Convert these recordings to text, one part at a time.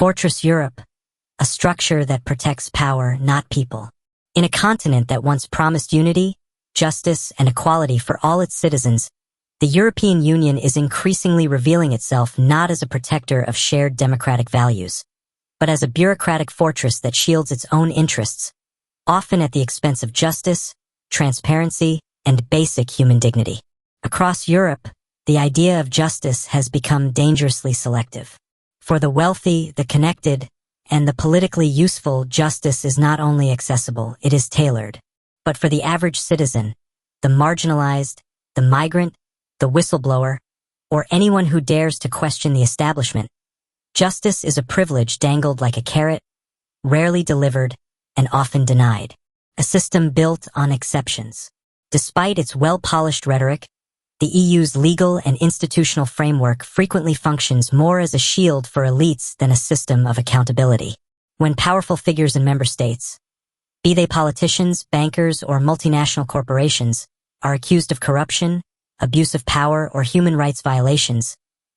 Fortress Europe, a structure that protects power, not people. In a continent that once promised unity, justice, and equality for all its citizens, the European Union is increasingly revealing itself not as a protector of shared democratic values, but as a bureaucratic fortress that shields its own interests, often at the expense of justice, transparency, and basic human dignity. Across Europe, the idea of justice has become dangerously selective. For the wealthy, the connected, and the politically useful, justice is not only accessible, it is tailored. But for the average citizen, the marginalized, the migrant, the whistleblower, or anyone who dares to question the establishment, justice is a privilege dangled like a carrot, rarely delivered, and often denied. A system built on exceptions. Despite its well-polished rhetoric, the EU's legal and institutional framework frequently functions more as a shield for elites than a system of accountability. When powerful figures in member states, be they politicians, bankers, or multinational corporations, are accused of corruption, abuse of power, or human rights violations,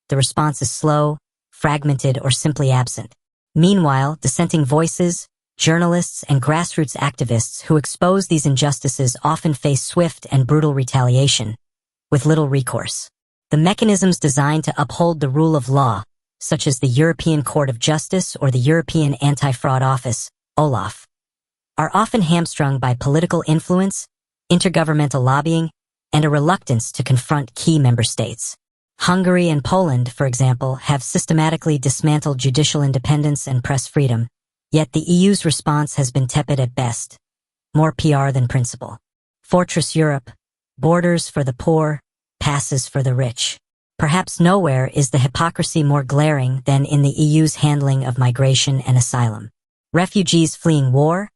the response is slow, fragmented, or simply absent. Meanwhile, dissenting voices, journalists, and grassroots activists who expose these injustices often face swift and brutal retaliation, with little recourse. The mechanisms designed to uphold the rule of law, such as the European Court of Justice or the European Anti-Fraud Office, OLAF, are often hamstrung by political influence, intergovernmental lobbying, and a reluctance to confront key member states. Hungary and Poland, for example, have systematically dismantled judicial independence and press freedom, yet the EU's response has been tepid at best, more PR than principle. Fortress Europe, borders for the poor, passes for the rich. Perhaps nowhere is the hypocrisy more glaring than in the EU's handling of migration and asylum. Refugees fleeing war,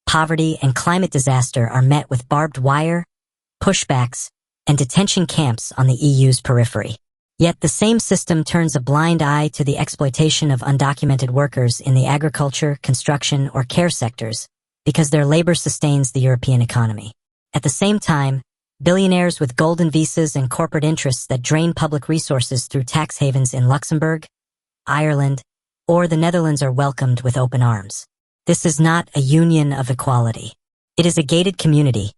poverty, and climate disaster are met with barbed wire, pushbacks, and detention camps on the EU's periphery. Yet the same system turns a blind eye to the exploitation of undocumented workers in the agriculture, construction, or care sectors, because their labor sustains the European economy. At the same time, billionaires with golden visas and corporate interests that drain public resources through tax havens in Luxembourg, Ireland, or the Netherlands are welcomed with open arms. This is not a union of equality. It is a gated community,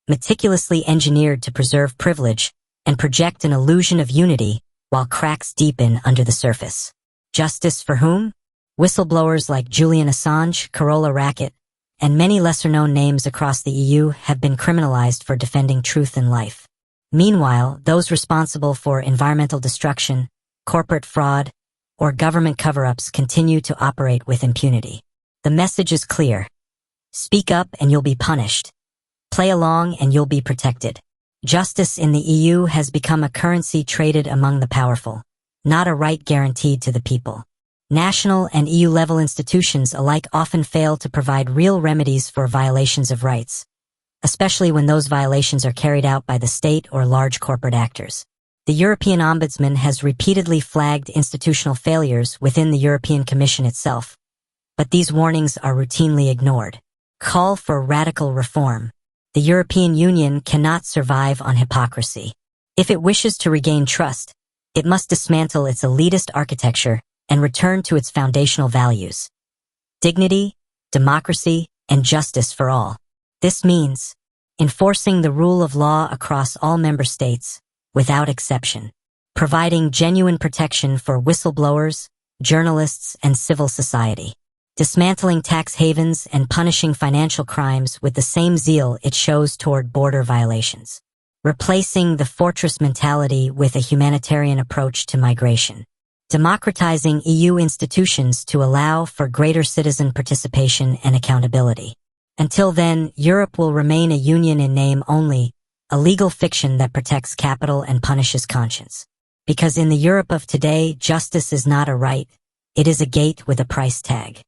meticulously engineered to preserve privilege and project an illusion of unity while cracks deepen under the surface. Justice for whom? Whistleblowers like Julian Assange, Carola Rackett, and many lesser-known names across the EU have been criminalized for defending truth and life. Meanwhile, those responsible for environmental destruction, corporate fraud, or government cover-ups continue to operate with impunity. The message is clear. Speak up and you'll be punished. Play along and you'll be protected. Justice in the EU has become a currency traded among the powerful, not a right guaranteed to the people. National and EU-level institutions alike often fail to provide real remedies for violations of rights, especially when those violations are carried out by the state or large corporate actors. The European Ombudsman has repeatedly flagged institutional failures within the European Commission itself, but these warnings are routinely ignored. Call for radical reform. The European Union cannot survive on hypocrisy. If it wishes to regain trust, it must dismantle its elitist architecture and return to its foundational values: dignity, democracy, and justice for all. This means enforcing the rule of law across all member states, without exception, providing genuine protection for whistleblowers, journalists, and civil society, dismantling tax havens and punishing financial crimes with the same zeal it shows toward border violations, replacing the fortress mentality with a humanitarian approach to migration, democratizing EU institutions to allow for greater citizen participation and accountability. Until then, Europe will remain a union in name only, a legal fiction that protects capital and punishes conscience. Because in the Europe of today, justice is not a right, it is a gate with a price tag.